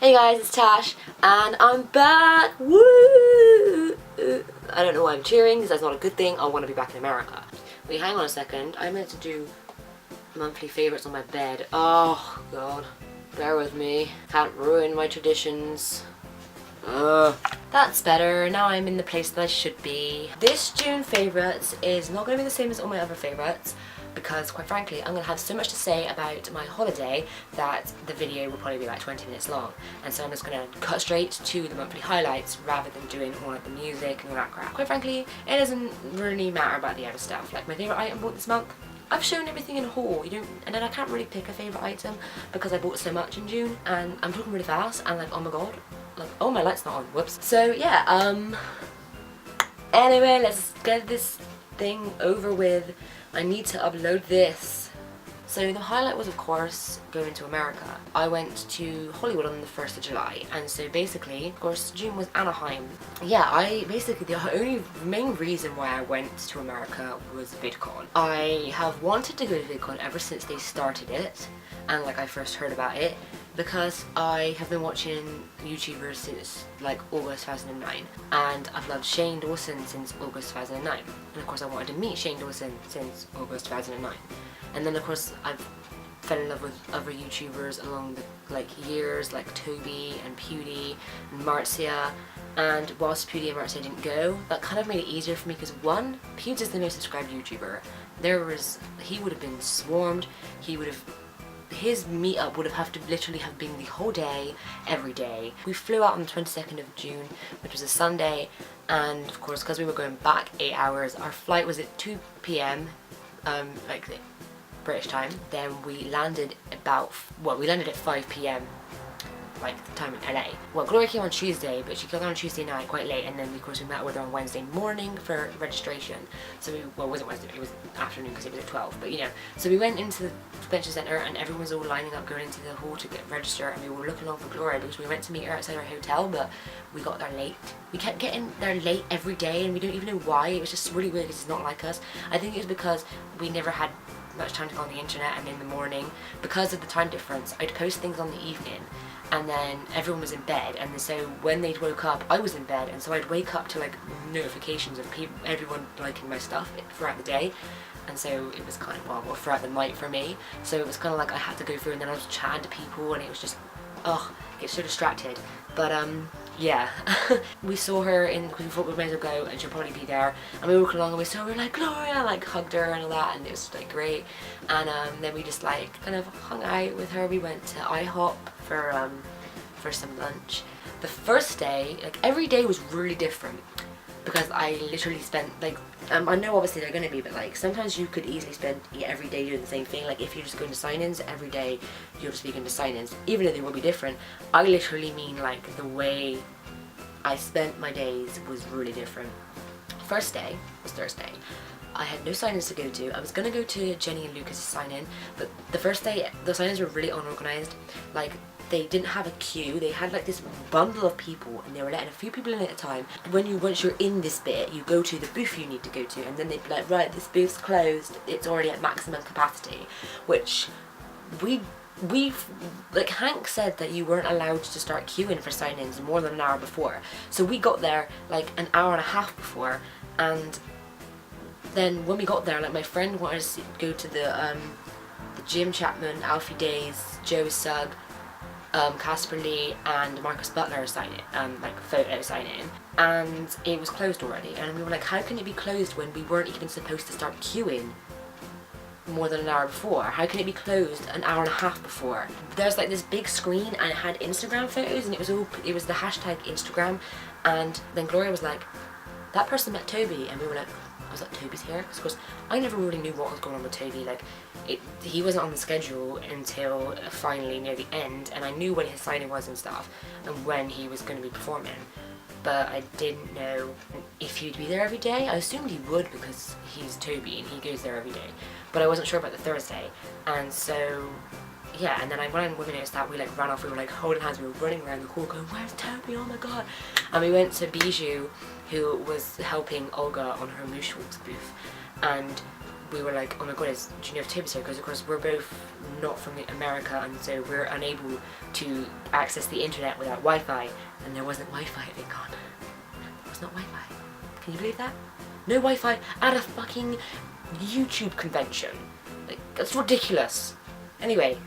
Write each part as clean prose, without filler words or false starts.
Hey guys, it's Tash, and I'm back! Woo! I don't know why I'm cheering, because that's not a good thing. I want to be back in America. Wait, hang on a second. I meant to do monthly favorites on my bed. Oh, God. Bear with me. Can't ruin my traditions. That's better. Now I'm in the place that I should be. This June favorites is not going to be the same as all my other favorites, because quite frankly I'm going to have so much to say about my holiday that the video will probably be like 20 minutes long, and so I'm just going to cut straight to the monthly highlights rather than doing all of the music and all that crap. Quite frankly, it doesn't really matter about the other stuff. Like my favourite item bought this month, I've shown everything in a haul, and then I can't really pick a favourite item because I bought so much in June, and I'm talking really fast and like, oh my god, like, oh my light's not on, whoops. So yeah, anyway, let's get this thing over with. I need to upload this. So the highlight was, of course, going to America. I went to Hollywood on the 1st of July, and so basically, of course, June was Anaheim. Yeah, the only main reason why I went to America was VidCon. I have wanted to go to VidCon ever since they started it, and like I first heard about it, because I have been watching YouTubers since like August 2009, and I've loved Shane Dawson since August 2009, and of course I wanted to meet Shane Dawson since August 2009, and then of course I've fell in love with other YouTubers along the years, like Toby and Pewdie and Marcia. And whilst Pewdie and Marcia didn't go, that kind of made it easier for me, because one, Pewdie's the most subscribed YouTuber. He would have been swarmed. His meetup would have to literally have been the whole day, every day. We flew out on the 22nd of June, which was a Sunday, and of course, because we were going back 8 hours, our flight was at 2 p.m, like British time. Then we landed at 5 p.m, like the time in LA. Well, Gloria came on Tuesday, but she came on Tuesday night quite late, and then of course we met with her on Wednesday morning for registration. So it wasn't Wednesday, it was afternoon because it was at 12, but you know. So we went into the convention centre and everyone was all lining up going into the hall to get registered, and we were looking along for Gloria because we went to meet her outside our hotel, but we got there late. We kept getting there late every day, and we don't even know why. It was just really weird because it's not like us. I think it was because we never had much time to go on the internet, and in the morning, because of the time difference, I'd post things on the evening, and then everyone was in bed, and so when they'd woke up, I was in bed, and so I'd wake up to like notifications of everyone liking my stuff throughout the day, and so it was kind of horrible throughout the night for me. So it was kind of like I had to go through, and then I was chatting to people, and it was just, get so distracted. But yeah, we saw her because we thought we might as well go, and she'll probably be there, and we walked along and we saw her, like, Gloria, like hugged her and all that, and it was like great. And then we just like kind of hung out with her. We went to IHOP for some lunch. The first day, like every day was really different, because I literally spent like, I know obviously they're going to be, but like sometimes you could easily spend every day doing the same thing. Like if you're just going to sign-ins, every day you'll just be going to sign-ins, even though they will be different. I literally mean like the way I spent my days was really different. First day was Thursday. I had no sign-ins to go to. I was going to go to Jenny and Lucas' sign-in, but the first day the sign-ins were really unorganised. Like, they didn't have a queue. They had like this bundle of people, and they were letting a few people in at a time. Once you're in this bit, you go to the booth you need to go to, and then they'd be like, right, this booth's closed, it's already at maximum capacity, which like Hank said that you weren't allowed to start queuing for sign-ins more than an hour before. So we got there like an hour and a half before, and then when we got there, like my friend wanted us to go to the Jim Chapman, Alfie Days, Joe Sugg, Casper Lee and Marcus Butler photo sign-in, and it was closed already. And we were like, how can it be closed when we weren't even supposed to start queuing more than an hour before? How can it be closed an hour and a half before? There's like this big screen, and it had Instagram photos, and it was the hashtag Instagram, and then Gloria was like, that person met Toby, and we were like, I was like, Toby's here? Because of course I never really knew what was going on with Toby. Like, he wasn't on the schedule until finally near the end, and I knew when his signing was and stuff, and when he was going to be performing, but I didn't know if he'd be there every day. I assumed he would because he's Toby and he goes there every day, but I wasn't sure about the Thursday. And so yeah, and then when we noticed that, we like ran off. We were like holding hands, we were running around the hall going, where's Toby, oh my god. And we went to Bijou, who was helping Olga on her Mooshwalks booth, and we were like, oh my god, do you know if Toby's here? Because of course we're both not from America, and so we're unable to access the internet without Wi-Fi, and there wasn't Wi-Fi at VidCon. There was not Wi-Fi. Can you believe that? No Wi-Fi at a fucking YouTube convention. Like, that's ridiculous. Anyway,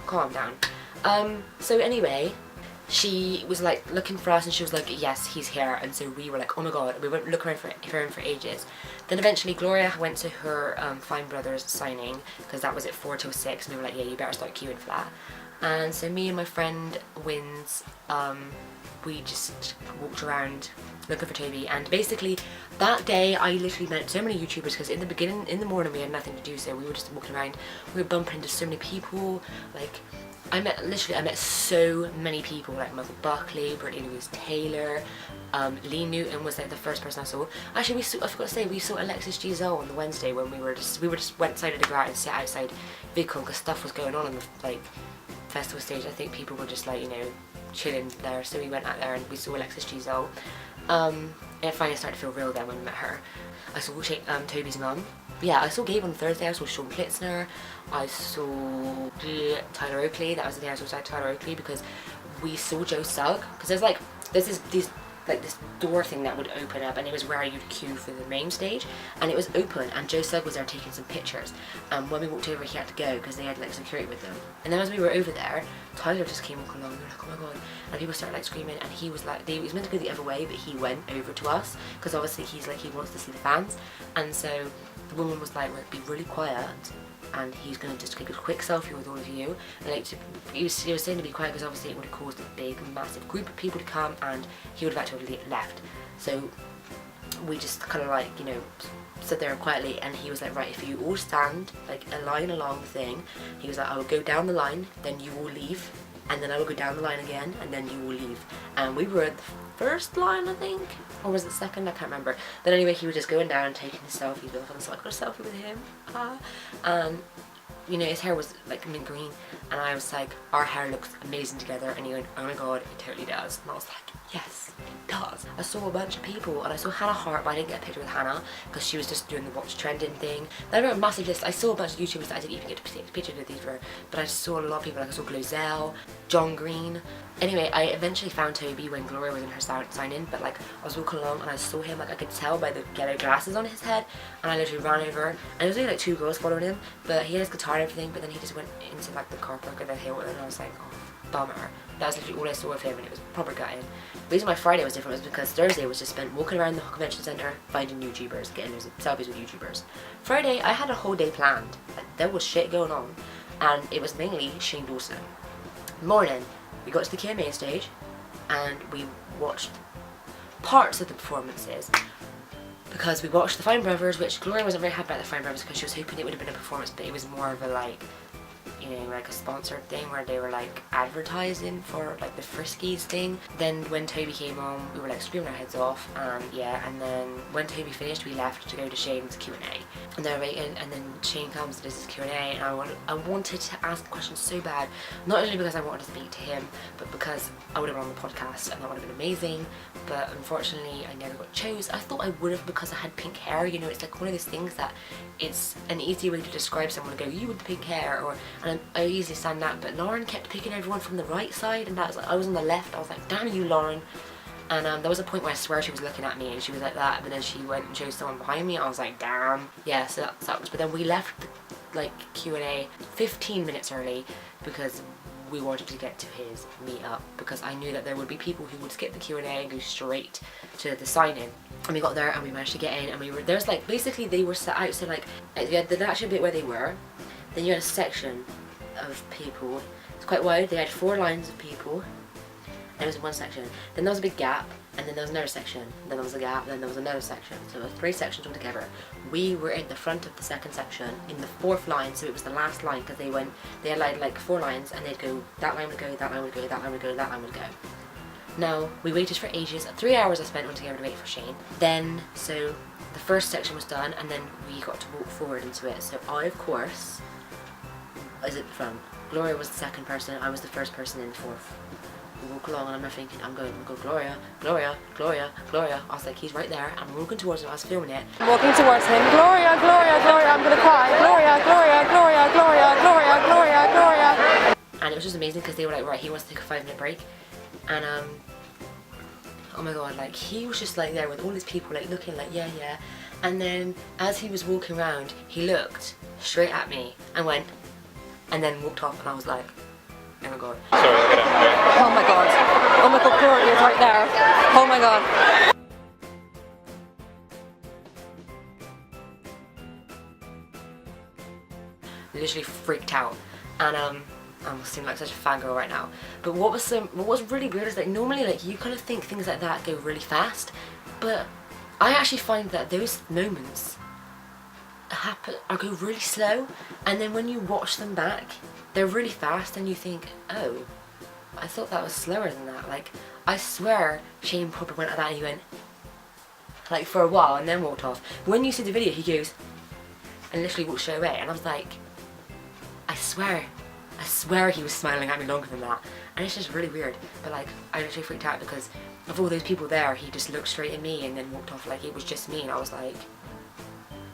calm down. So anyway, she was like looking for us and she was like, yes, he's here. And so we were like, oh my god, we went looking around for him for ages. Then eventually Gloria went to her Fine Brothers signing, because that was at 4 till 6, and we were like, yeah, you better start queuing for that. And so me and my friend Wins, we just walked around looking for Toby, and basically that day I literally met so many YouTubers, because in the morning we had nothing to do, so we were just walking around, we were bumping into so many people. Like, I met so many people, like Michael Buckley, Brittany Louise Taylor, Lee Newton was like the first person I saw. Actually, I forgot to say, we saw Alexis Giselle on the Wednesday when we just went decided to go out and sit outside VidCon because stuff was going on in the like festival stage. I think people were just like, you know, chilling there, so we went out there and we saw Alexis Giselle. It finally started to feel real then when we met her. I saw Toby's mum. Yeah, I saw Gabe on Thursday, I saw Sean Klitzner, I saw Tyler Oakley. That was the day I saw Tyler Oakley, because we saw Joe Sugg, because there's this door thing that would open up, and it was where you'd queue for the main stage, and it was open, and Joe Sugg was there taking some pictures, and when we walked over he had to go because they had like security with them. And then as we were over there, Tyler just came walking along, and we were like, oh my god, and people started like screaming, and he was like, he was meant to go the other way, but he went over to us because obviously he's like, he wants to see the fans. And so the woman was like, be really quiet, and he's going to just take a quick selfie with all of you. And like, he was saying to be quiet because obviously it would have caused a big massive group of people to come, and he would have actually left. So we just kind of like, you know, stood there quietly, and he was like, right, if you all stand like a line along the thing, he was like, I will go down the line, then you will leave, and then I will go down the line again, and then you will leave. And we were at the first line, I think, or was it second? I can't remember. Then anyway, he was just going down and taking his selfies with us, so I got a selfie with him. And you know, his hair was like mint green, and I was like, our hair looks amazing together, and he went, oh my god, it totally does. And I was like, yes, it does. I saw a bunch of people, and I saw Hannah Hart, but I didn't get a picture with Hannah because she was just doing the watch trending thing. Then I wrote a massive list. I saw a bunch of YouTubers that I didn't even get to take pictures with either, but I just saw a lot of people. Like I saw Glozell, John Green. Anyway, I eventually found Toby when Gloria was in her sign-in, but like I was walking along and I saw him, like I could tell by the yellow glasses on his head, and I literally ran over, and there was only like 2 girls following him, but he had his guitar and everything, but then he just went into like the car park of the hill, and I was like, oh, bummer. That was literally all I saw of him, and it was proper gutting. The reason why Friday was different was because Thursday was just spent walking around the convention centre, finding YouTubers, getting selfies with YouTubers. Friday, I had a whole day planned. Like, there was shit going on, and it was mainly Shane Dawson. Morning, we got to the Q&A stage, and we watched parts of the performances, because we watched the Fine Brothers, which Gloria wasn't very happy about the Fine Brothers because she was hoping it would have been a performance, but it was more of a like, you know, like a sponsored thing where they were like advertising for like the Friskies thing. Then when Toby came on, we were like screaming our heads off, and yeah, and then when Toby finished, we left to go to Shane's Q&A, and they're waiting, and then Shane comes and does his Q&A, and I wanted to ask questions so bad, not only because I wanted to speak to him, but because I would have been on the podcast, and that would have been amazing. But unfortunately I never got chose. I thought I would have because I had pink hair, you know, it's like one of those things that it's an easy way to describe someone, to go, you with pink hair, or, and I easily stand that, but Lauren kept picking everyone from the right side, and that was like, I was on the left. I was like, damn you, Lauren. And there was a point where I swear she was looking at me, and she was like that, but then she went and chose someone behind me. I was like, damn. Yeah, so that sucked. But then we left the like Q&A 15 minutes early because we wanted to get to his meetup, because I knew that there would be people who would skip the Q&A and go straight to the sign-in. And we got there and we managed to get in, and we were, there's like, basically they were set out, so like, you had the actual bit where they were, then you had a section of people, it's quite wide, they had 4 lines of people, and it was in one section. Then there was a big gap, and then there was another section, then there was a gap, then there was another section, so there were 3 sections altogether. We were in the front of the second section, in the 4th line, so it was the last line, because they had like 4 lines, and they'd go, that line would go, that line would go, that line would go, that line would go. Now, we waited for ages, 3 hours I spent altogether to wait for Shane. Then, so the first section was done, and then we got to walk forward into it. So I, of course, was at the front. Gloria was the second person, I was the first person in the 4th. We walk walk along and I'm thinking, I'm going to go, Gloria, Gloria, Gloria, Gloria. I was like, he's right there. I'm walking towards him. I was filming it. I'm walking towards him. Gloria, Gloria, Gloria. I'm gonna cry. Gloria, Gloria, Gloria, Gloria, Gloria, Gloria, Gloria. And it was just amazing because they were like, right, he wants to take a 5-minute break. And oh my god, like he was just like there with all these people like looking like yeah. And then as he was walking around, he looked straight at me and went, and then walked off, and I was like, oh my god. Oh my god. Oh my god, Gloria is right there. Oh my god. Literally freaked out, and I seem like such a fangirl right now. But what was really weird is like normally like you kind of think things like that go really fast, but I actually find that those moments happen or go really slow, and then when you watch them back, they're really fast, and you think, oh, I thought that was slower than that. Like I swear Shane probably went like that and he went like for a while and then walked off. When you see the video, he goes and literally walked straight away, and I was like, I swear he was smiling at me longer than that. And it's just really weird. But like, I literally freaked out because of all those people there, he just looked straight at me and then walked off like it was just me, and I was like,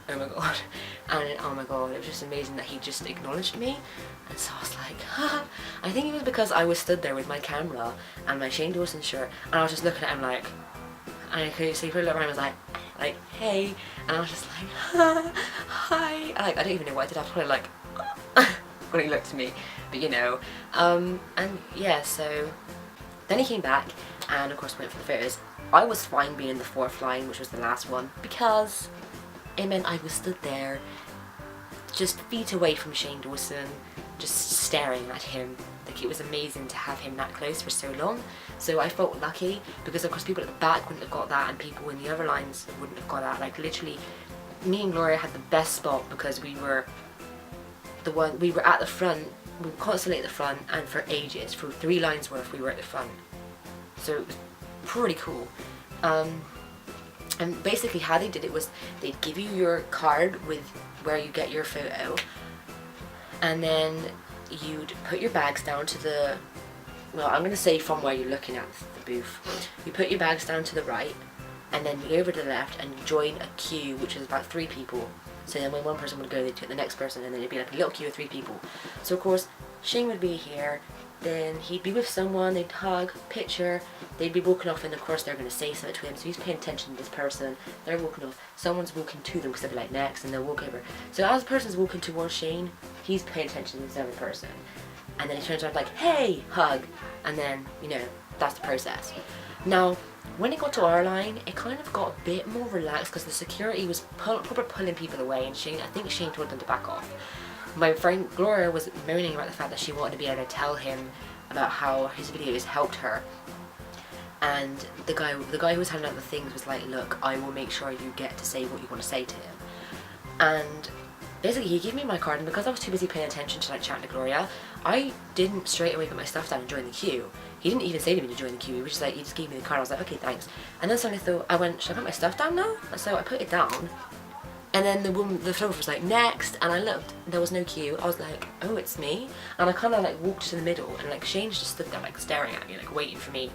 oh my god. And oh my god, it was just amazing that he just acknowledged me. And so I was like, haha. I think it was because I was stood there with my camera and my Shane Dawson shirt, and I was just looking at him like, and so he put it around and was like, hey. And I was just like, hi. And like, I don't even know what I did. I was probably like, when he looked at me, but you know, and yeah, so then he came back and of course went for the photos. I was fine being in the 4th line, which was the last one, because it meant I was stood there just feet away from Shane Dawson, just staring at him. Like, it was amazing to have him that close for so long. So I felt lucky because of course people at the back wouldn't have got that, and people in the other lines wouldn't have got that. Like literally, me and Gloria had the best spot because we were at the front, we were constantly at the front, and for ages, for 3 lines worth, we were at the front. So it was pretty cool. And basically how they did it was they'd give you your card with where you get your photo, and then you'd put your bags down to the, well, I'm going to say from where you're looking at the booth. You put your bags down to the right, and then you go over to the left and join a queue, which is about 3 people. So then when one person would go, they'd take the next person, and then it'd be like a little queue of 3 people. So of course, Shane would be here, then he'd be with someone, they'd hug, picture, they'd be walking off, and of course they're going to say something to him, so he's paying attention to this person, they're walking off, someone's walking to them because they'll be like next, and they'll walk over. So as the person's walking towards Shane, he's paying attention to this other person. And then he turns around like, hey, hug, and then, you know, that's the process. Now, when it got to our line, it kind of got a bit more relaxed because the security was proper pulling people away, and I think Shane told them to back off. My friend Gloria was moaning about the fact that she wanted to be able to tell him about how his videos helped her. And the guy who was handing out the things was like, look, I will make sure you get to say what you want to say to him. And basically he gave me my card, and because I was too busy paying attention to like chatting to Gloria, I didn't straight away put my stuff down and join the queue. He didn't even say to me to join the queue, he was just like, he just gave me the card. I was like, okay, thanks. And then suddenly I went, should I put my stuff down now? And so I put it down. And then the photographer was like, next, and I looked, there was no queue. I was like, oh, it's me? And I kind of like walked to the middle, and like Shane just stood there like staring at me, like waiting for me.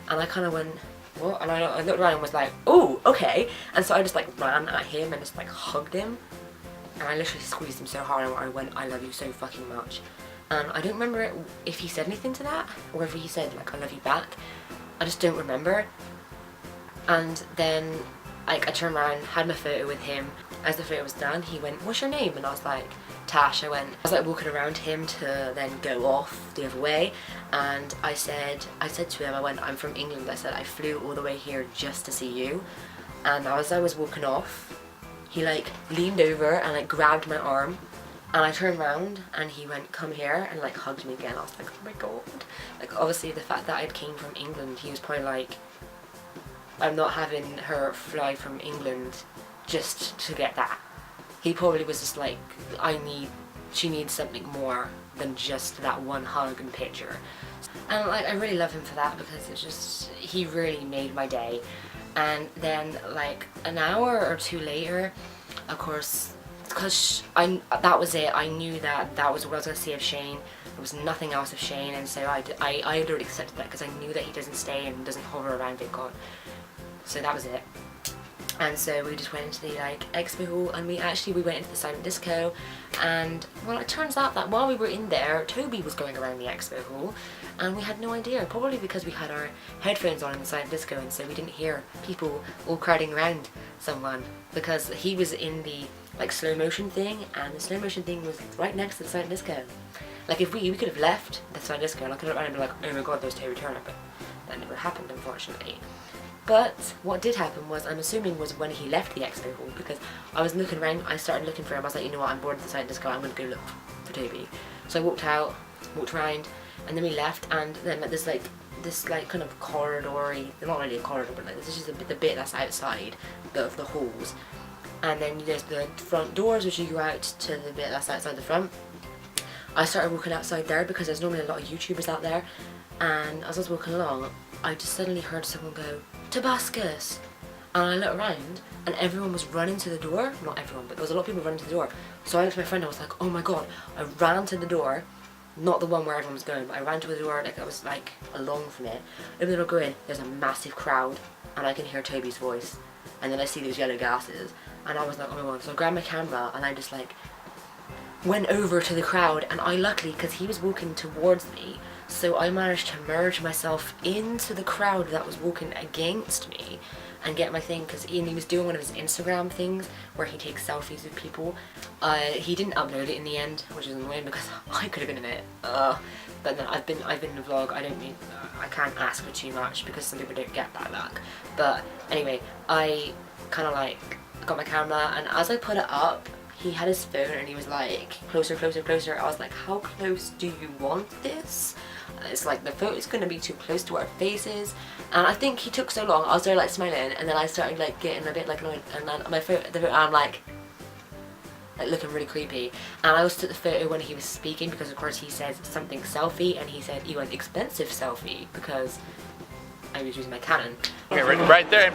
And I kind of went, what? And I looked around and was like, oh, okay. And so I just like ran at him and just like hugged him. And I literally squeezed him so hard, and I went, I love you so fucking much. And I don't remember if he said anything to that, or if he said like, I love you back. I just don't remember. And then like I turned around, had my photo with him. As the photo was done, he went, what's your name? And I was like, Tash. I was like walking around him to then go off the other way, and I said to him, I went, I'm from England. I said, I flew all the way here just to see you. And as I was walking off, he like leaned over and like grabbed my arm, and I turned around and he went, come here, and like hugged me again. I was like, oh my god. Like obviously the fact that I came from England, he was probably like, I'm not having her fly from England just to get that. He probably was just like, she needs something more than just that one hug and picture. And like I really love him for that, because it's just, he really made my day. And then like an hour or 2 later, of course, because that was it, I knew that was what I was going to see of Shane. There was nothing else of Shane, and so I had already accepted that because I knew that he doesn't stay and doesn't hover around VidCon. So that was it. And so we just went into the expo hall, and we went into the silent disco, and well, it turns out that while we were in there, Toby was going around the expo hall, and we had no idea, probably because we had our headphones on in the silent disco, and so we didn't hear people all crowding around someone, because he was in the slow motion thing, and the slow motion thing was right next to the silent disco. If we could have left the silent disco, and I could have been like, oh my god, there's Toby Turner, but that never happened, unfortunately. But what did happen was, I'm assuming, was when he left the expo hall, because I was looking around, I started looking for him, I was like, you know what, I'm bored of the silent disco, I'm going to go look for Toby. So I walked out, walked around, and then we left, and then this kind of corridor-y, not really a corridor, but this is just the bit that's outside of the halls. And then there's the front doors, which you go out to the bit that's outside the front. I started walking outside there because there's normally a lot of YouTubers out there, and as I was walking along, I just suddenly heard someone go, "Tabascus!" And I looked around, and everyone was running to the door. Not everyone, but there was a lot of people running to the door. So I looked at my friend, and I was like, oh my god. I ran to the door, not the one where everyone was going, but I ran to the door, I was along from it. Open the door, go in, there's a massive crowd, and I can hear Toby's voice. And then I see those yellow gases, and I was like, oh my god. So I grabbed my camera, and I just went over to the crowd, and I luckily, because he was walking towards me, so I managed to merge myself into the crowd that was walking against me and get my thing, because he was doing one of his Instagram things where he takes selfies with people. He didn't upload it in the end, which is annoying because I could have been in it. But then I've been in the vlog. I can't ask for too much because some people don't get that luck. But anyway, I kind of got my camera, and as I put it up, he had his phone and he was like, closer, closer, closer. I was like, how close do you want this? It's like the photo's gonna be too close to our faces, and I think he took so long. I was there smiling, and then I started getting a bit annoyed, and then my photo, I'm like looking really creepy. And I also took the photo when he was speaking, because of course he says something selfie, and he said you want expensive selfie because I was using my Canon. Okay, right there.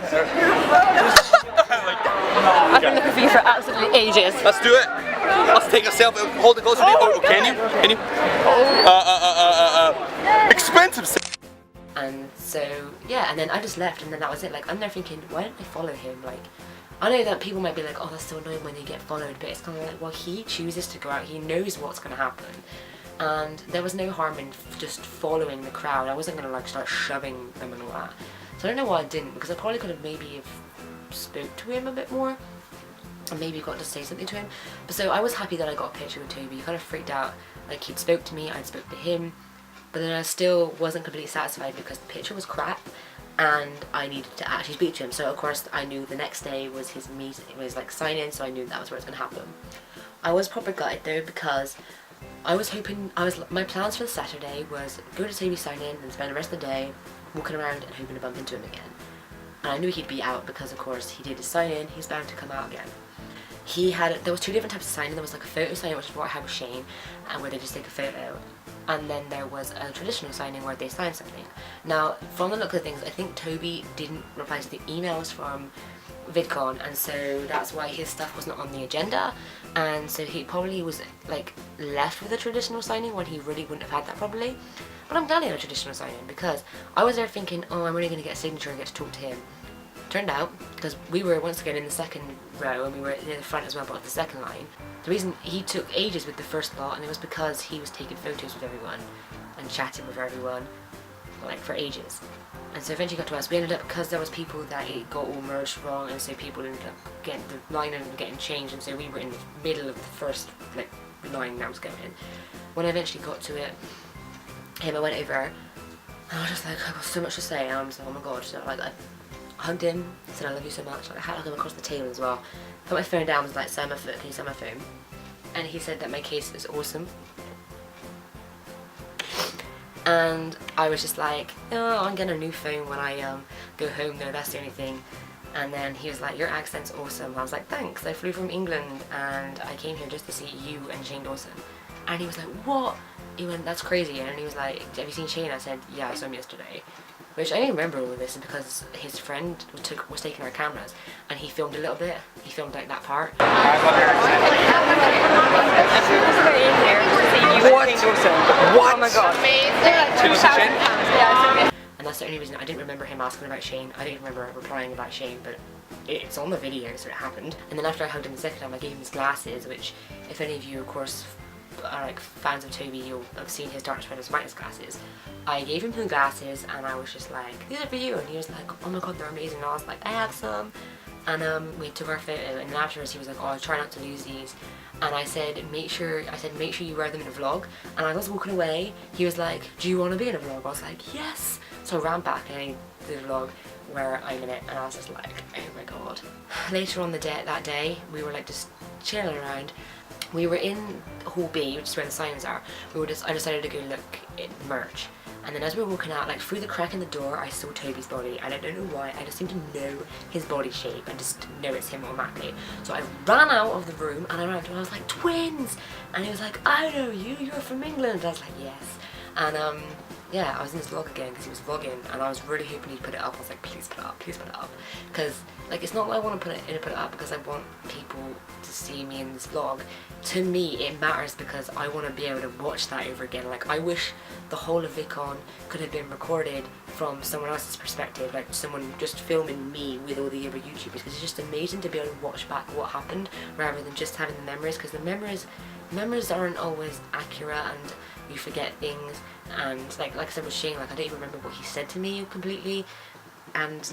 I've been looking for you for absolutely ages. Let's do it. Let's take a selfie. Hold it closer. Oh, can you? Can you? Expensive selfie. And so yeah, and then I just left, and then that was it. I'm there thinking, why didn't I follow him? I know that people might be like, oh, that's so annoying when they get followed, but it's kind of well, he chooses to go out. He knows what's going to happen. And there was no harm in just following the crowd. I wasn't going to start shoving them and all that. So I don't know why I didn't, because I probably could have maybe spoke to him a bit more, and maybe got to say something to him. But so I was happy that I got a picture with Toby. He kind of freaked out, he'd spoke to me, I'd spoke to him, but then I still wasn't completely satisfied because the picture was crap, and I needed to actually speak to him. So of course I knew the next day was his meeting, it was sign-in, so I knew that was where it was going to happen. I was proper gutted though, because I was hoping, my plans for the Saturday was go to Toby sign-in and spend the rest of the day walking around and hoping to bump into him again. And I knew he'd be out because of course he did his sign-in, he's bound to come out again. There was two different types of sign-in. There was a photo sign-in, which is what I had with Shane, and where they just take a photo. And then there was a traditional sign-in where they sign something. Now, from the look of things, I think Toby didn't reply to the emails from VidCon, and so that's why his stuff was not on the agenda, and so he probably was left with a traditional signing when he really wouldn't have had that probably. But I'm glad he had a traditional signing, because I was there thinking, oh, I'm really going to get a signature and get to talk to him. Turned out, because we were once again in the second row and we were near the front as well, but the second line, the reason he took ages with the first lot, and it was because he was taking photos with everyone and chatting with everyone for ages. And so eventually got to us. We ended up, because there was people that it got all merged wrong, and so people ended up getting the line ended up getting changed, and so we were in the middle of the first line that was going. When I eventually got to it, I went over, and I was just I got so much to say, and I was like, oh my god. So I hugged him, said I love you so much. I had him across the table as well. Put my phone down, was like, can you send my phone? And he said that my case is awesome. And I was just like, oh, I'm getting a new phone when I go home though, that's the only thing. And then he was like, your accent's awesome. I was like, thanks, I flew from England and I came here just to see you and Shane Dawson. And he was like, what? he went, that's crazy. And he was like, have you seen Shane? I said, yeah, I saw him yesterday. Which I didn't remember all of this because his friend was taking our cameras and he filmed a little bit. He filmed like that part. What? Oh my god. And that's the only reason I didn't remember him asking about Shane. I didn't remember replying about Shane, but it's on the video, so it happened. And then after I hugged him the second time, I gave him his glasses, which, if any of you, of course, are like fans of Toby, you'll have seen his Dark Spider's Midas glasses. I gave him the glasses, and I was just like, these are for you. And he was like, oh my god, they're amazing. And I was like, I have some. And we took our photo, and afterwards he was like, oh, try not to lose these. And I said, make sure you wear them in a vlog. And I was walking away, he was like, do you want to be in a vlog? I was like, yes. So I ran back and I did a vlog where I'm in it, and I was just like, oh my god. Later on that day, we were like just chilling around. We were in Hall B, which is where the signs are. I decided to go look at merch. And then as we were walking out, like through the crack in the door, I saw Toby's body. I don't know why, I just seem to know his body shape and just know it's him automatically. So I ran out of the room and I ran up to him and I was like, twins! And he was like, I know you, you're from England. And I was like, yes. And yeah, I was in his vlog again because he was vlogging and I was really hoping he'd put it up. I was like, please put it up, please put it up. Because like, it's not that I want to put it up because I want people to see me in this vlog. To me, it matters because I want to be able to watch that over again. Like, I wish the whole of VidCon could have been recorded from someone else's perspective, like someone just filming me with all the other YouTubers, because it's just amazing to be able to watch back what happened rather than just having the memories, because the memories aren't always accurate and you forget things. And like I said with Shane, like I don't even remember what he said to me completely, and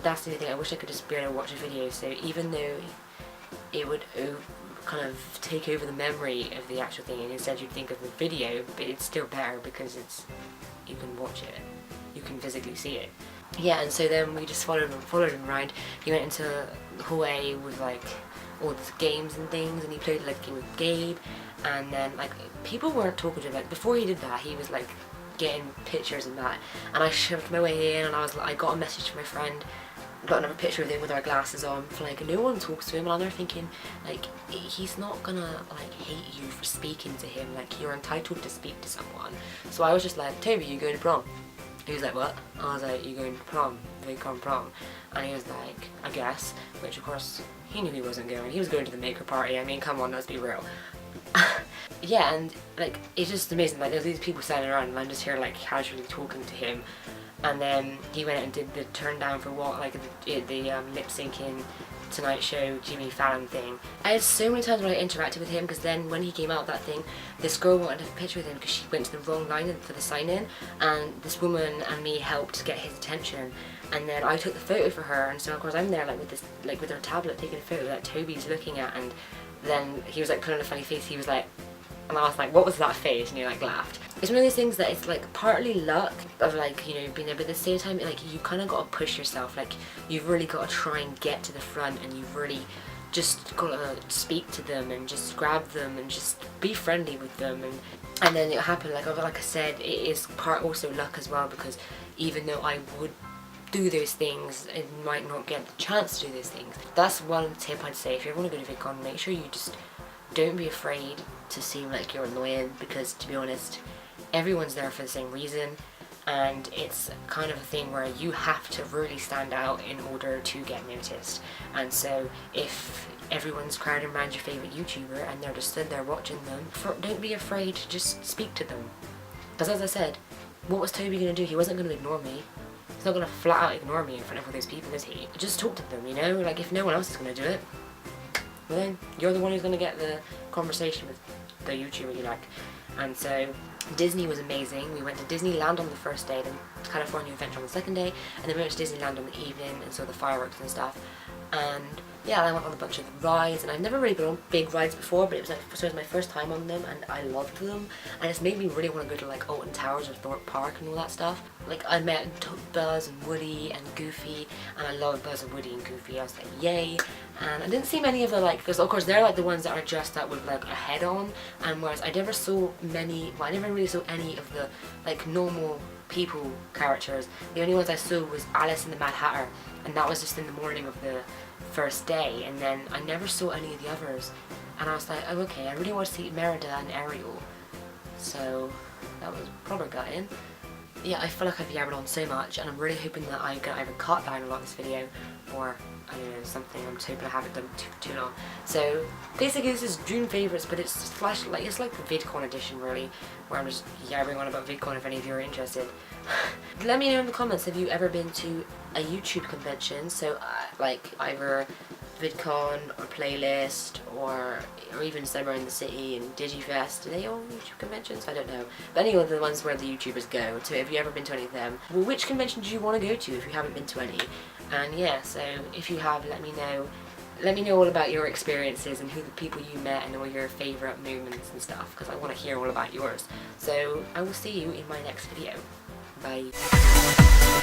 that's the only thing. I wish I could just be able to watch a video, so even though it would kind of take over the memory of the actual thing and instead you'd think of the video, but it's still better because you can watch it, you can physically see it. Yeah, and so then we just followed him around. He went into the hallway with like all the games and things, and he played like a game with Gabe, and then like people weren't talking to him. Like before he did that, he was like getting pictures and that, and I shoved my way in and I got a message from my friend, got another picture of him with our glasses on, for like no one talks to him, and I'm there thinking like he's not gonna like hate you for speaking to him, like you're entitled to speak to someone. So I was just like, Toby, you going to prom? He was like, what? I was like, you going to prom? VidCon prom? And he was like, I guess, which of course he knew he wasn't going. He was going to the maker party. I mean, come on, let's be real. Yeah, and like it's just amazing, like there's these people standing around and I'm just here like casually talking to him. And then he went and did the turn down for what, like the lip syncing Tonight Show Jimmy Fallon thing. I had so many times when I interacted with him, because then when he came out of that thing, this girl wanted to have a picture with him because she went to the wrong line for the sign in, and this woman and me helped get his attention. And then I took the photo for her, and so of course I'm there like with this, like with her tablet taking a photo that Toby's looking at, and then he was like putting on a funny face. He was like, and I was like, what was that face? And he like laughed. It's one of those things that it's like partly luck of like, you know, being there, but at the same time like you kind of got to push yourself. Like you've really got to try and get to the front, and you've really just got to speak to them and just grab them and just be friendly with them. And then it happened, like I said, it is part also luck as well, because even though I would do those things, I might not get the chance to do those things. That's one tip I'd say. If you ever want to go to VidCon, make sure you just don't be afraid to seem like you're annoying, because to be honest, everyone's there for the same reason, and it's kind of a thing where you have to really stand out in order to get noticed. And so if everyone's crowding around your favourite YouTuber and they're just stood there watching them, don't be afraid to just speak to them. Because as I said, what was Toby going to do? He wasn't going to ignore me. He's not going to flat out ignore me in front of all those people, is he? Just talk to them, you know? Like if no one else is going to do it, well then you're the one who's going to get the conversation with the YouTuber you like. And so Disney was amazing. We went to Disneyland on the first day, then California Adventure on the second day, and then we went to Disneyland on the evening and saw the fireworks and stuff. And yeah, I went on a bunch of rides, and I've never really been on big rides before, but it was my first time on them, and I loved them, and it's made me really want to go to like Alton Towers or Thorpe Park and all that stuff. Like I met Buzz and Woody and Goofy, and I love Buzz and Woody and Goofy. I was like, yay. And I didn't see many of the like, because of course they're like the ones that are dressed up with like a head on, and whereas I never saw many, well I never really saw any of the like normal people characters. The only ones I saw was Alice and the Mad Hatter, and that was just in the morning of the first day, and then I never saw any of the others. And I was like, oh okay, I really want to see Merida and Ariel, So that was proper gutting. Yeah, I feel like I've yabbered on so much, and I'm really hoping that I'm gonna either cut down a lot of this video, or I don't know, something. I'm just hoping I haven't done too long. So basically, this is June favourites, but it's it's like the VidCon edition, really, where I'm just yabbering on about VidCon if any of you are interested. Let me know in the comments, have you ever been to a YouTube convention? So like either VidCon or Playlist or even Summer in the City and Digifest. Do they all YouTube conventions? I don't know. But any of the ones where the YouTubers go. So have you ever been to any of them? Well, which convention do you want to go to if you haven't been to any? And yeah, so if you have, let me know. Let me know all about your experiences and who the people you met and all your favourite moments and stuff, because I want to hear all about yours. So I will see you in my next video. Bye.